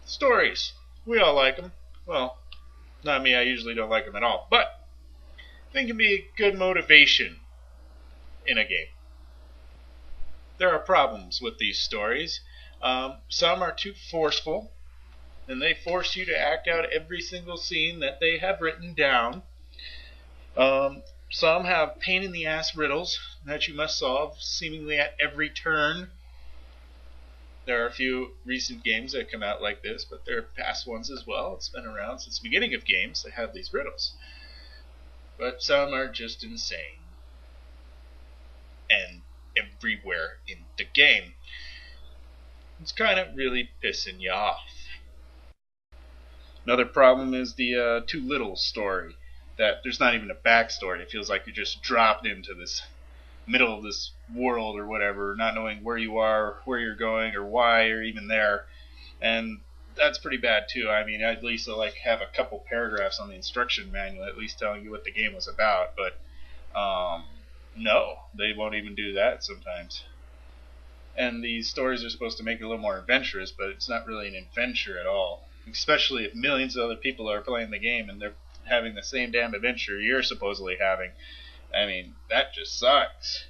Stories. We all like them. Well, not me, I usually don't like them at all. But they can be a good motivation in a game. There are problems with these stories. Some are too forceful, and they force you to act out every single scene that they have written down. Some have pain-in-the-ass riddles that you must solve seemingly at every turn. There are a few recent games that come out like this, but there are past ones as well. It's been around since the beginning of games that have these riddles. But some are just insane. And everywhere in the game. It's kind of really pissing you off. Another problem is the too little story. That there's not even a backstory. It feels like you're just dropped into this middle of this world or whatever, not knowing where you are, where you're going, or why you're even there. And that's pretty bad too. I mean, at least like have a couple paragraphs on the instruction manual, at least telling you what the game was about. But no, they won't even do that sometimes. And these stories are supposed to make it a little more adventurous, but it's not really an adventure at all. Especially if millions of other people are playing the game and they're having the same damn adventure you're supposedly having. I mean, that just sucks.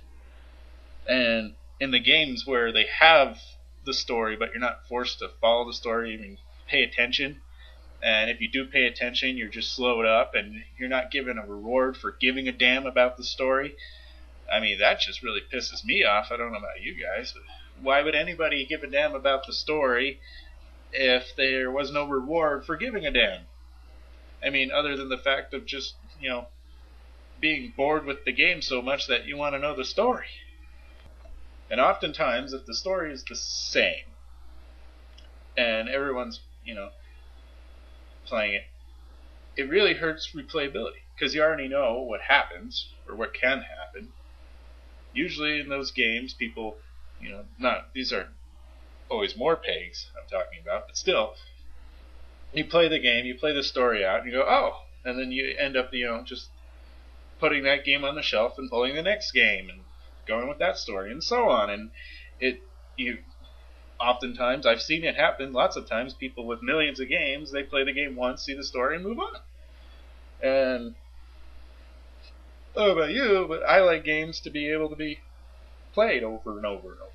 And in the games where they have the story, but you're not forced to follow the story, I mean, pay attention. And if you do pay attention, you're just slowed up, and you're not given a reward for giving a damn about the story. I mean, that just really pisses me off. I don't know about you guys, but why would anybody give a damn about the story if there was no reward for giving a damn? I mean, other than the fact of just, being bored with the game so much that you want to know the story. And oftentimes, if the story is the same, and everyone's, playing it, it really hurts replayability. Because you already know what happens, or what can happen. Usually in those games, people, these are always MMORPGs I'm talking about, but still, you play the game, you play the story out, and you go, oh, and then you end up, just putting that game on the shelf and pulling the next game and going with that story and so on. And oftentimes, I've seen it happen lots of times, people with millions of games, they play the game once, see the story, and move on. And I don't know about you, but I like games to be able to be played over and over and over.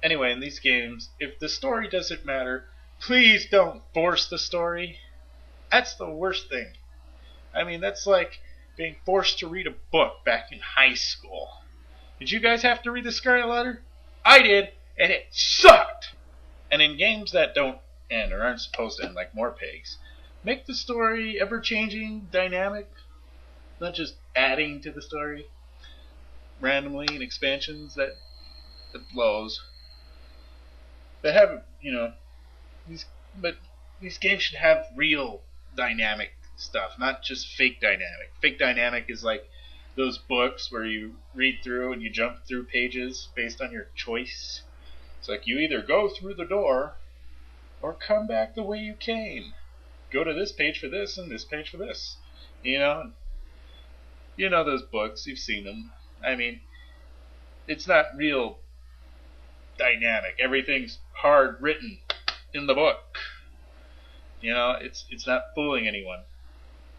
Anyway, in these games, if the story doesn't matter, please don't force the story. That's the worst thing. I mean, that's like being forced to read a book back in high school. Did you guys have to read the Scarlet Letter? I did, and it sucked! And in games that don't end, or aren't supposed to end, like MMORPGs, make the story ever-changing, dynamic, not just adding to the story randomly in expansions that blows. They have, these games should have real dynamic stuff, not just fake dynamic. Fake dynamic is like those books where you read through and you jump through pages based on your choice. It's like you either go through the door or come back the way you came. Go to this page for this and this page for this. You know those books, you've seen them. I mean, it's not real dynamic. Everything's hard written in the book. It's not fooling anyone.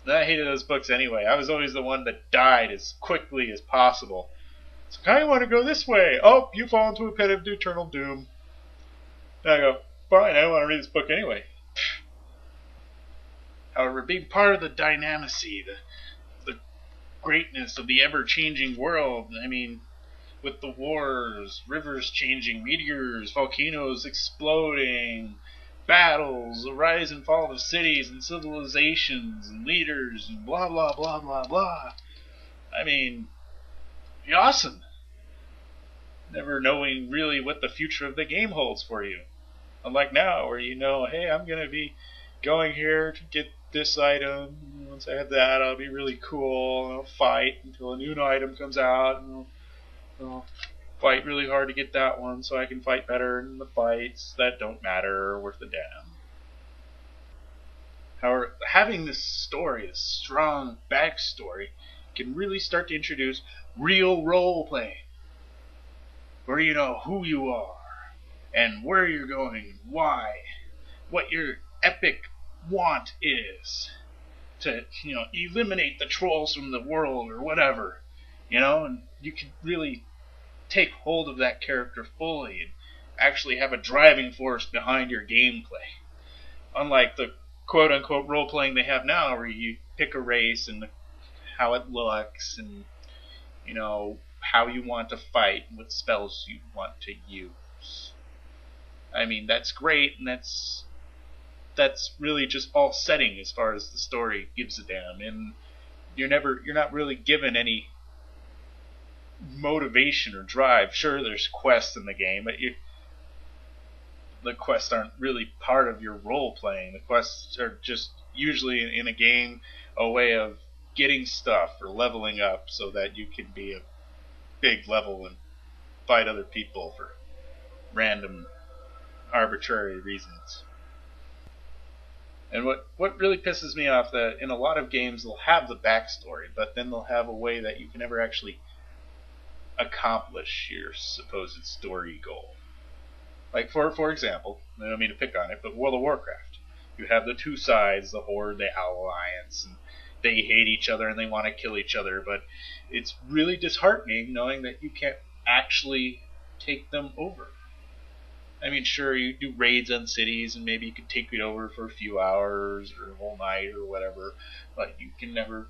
And I hated those books anyway. I was always the one that died as quickly as possible. So I kind of want to go this way. Oh, you fall into a pit of eternal doom. And I go, fine, I don't want to read this book anyway. However, being part of the dynamacy, the greatness of the ever-changing world, I mean, with the wars, rivers changing, meteors, volcanoes exploding, battles, the rise and fall of cities and civilizations and leaders and blah blah blah blah blah. I mean, awesome. Never knowing really what the future of the game holds for you. Unlike now where hey, I'm going to be going here to get this item. Once I have that, I'll be really cool. And I'll fight until a new item comes out. And I'll fight really hard to get that one so I can fight better in the fights that don't matter or worth a damn. However, having this story, this strong backstory, can really start to introduce real role play. Where you know who you are, and where you're going, and why. what your epic want is to, eliminate the trolls from the world or whatever, and you can really take hold of that character fully and actually have a driving force behind your gameplay. Unlike the quote-unquote role-playing they have now, where you pick a race and how it looks and, how you want to fight and what spells you want to use. I mean, that's great, and that's really just all setting as far as the story gives a damn. And you're not really given any motivation or drive. Sure, there's quests in the game, but the quests aren't really part of your role playing. The quests are just usually in a game a way of getting stuff or leveling up so that you can be a big level and fight other people for random, arbitrary reasons. And what really pisses me off, that in a lot of games they'll have the backstory, but then they'll have a way that you can never actually accomplish your supposed story goal. Like, for example, I don't mean to pick on it, but World of Warcraft. You have the two sides, the Horde, the Alliance, and they hate each other and they want to kill each other, but it's really disheartening knowing that you can't actually take them over. I mean, sure, you do raids on cities and maybe you could take it over for a few hours or a whole night or whatever, but you can never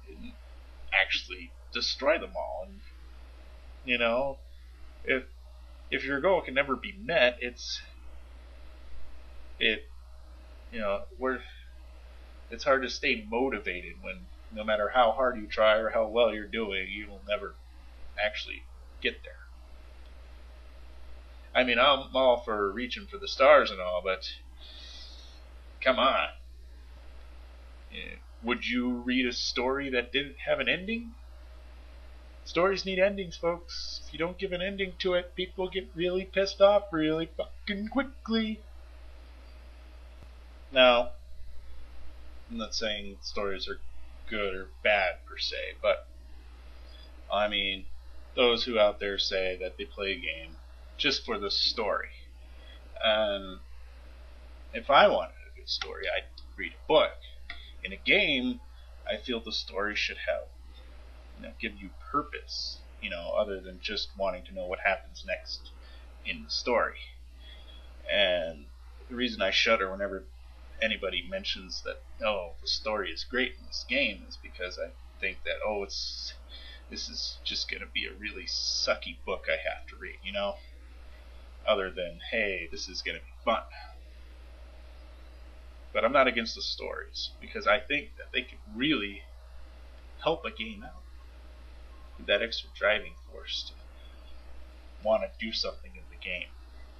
actually destroy them all. And, if your goal can never be met, it's hard to stay motivated when no matter how hard you try or how well you're doing, you will never actually get there. I mean, I'm all for reaching for the stars and all, but come on. Yeah. Would you read a story that didn't have an ending? Stories need endings, folks. If you don't give an ending to it, people get really pissed off really fucking quickly. Now, I'm not saying stories are good or bad per se, but I mean, those who out there say that they play a game just for the story. And if I wanted a good story, I'd read a book. In a game, I feel the story should have, give you purpose, other than just wanting to know what happens next in the story. And the reason I shudder whenever anybody mentions that, the story is great in this game, is because I think that, this is just going to be a really sucky book I have to read, other than, hey, this is going to be fun. But I'm not against the stories, because I think that they can really help a game out. With that extra driving force to want to do something in the game.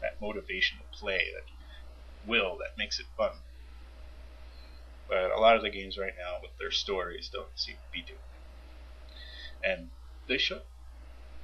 That motivation to play, that makes it fun. But a lot of the games right now with their stories don't seem to be doing it. And they should.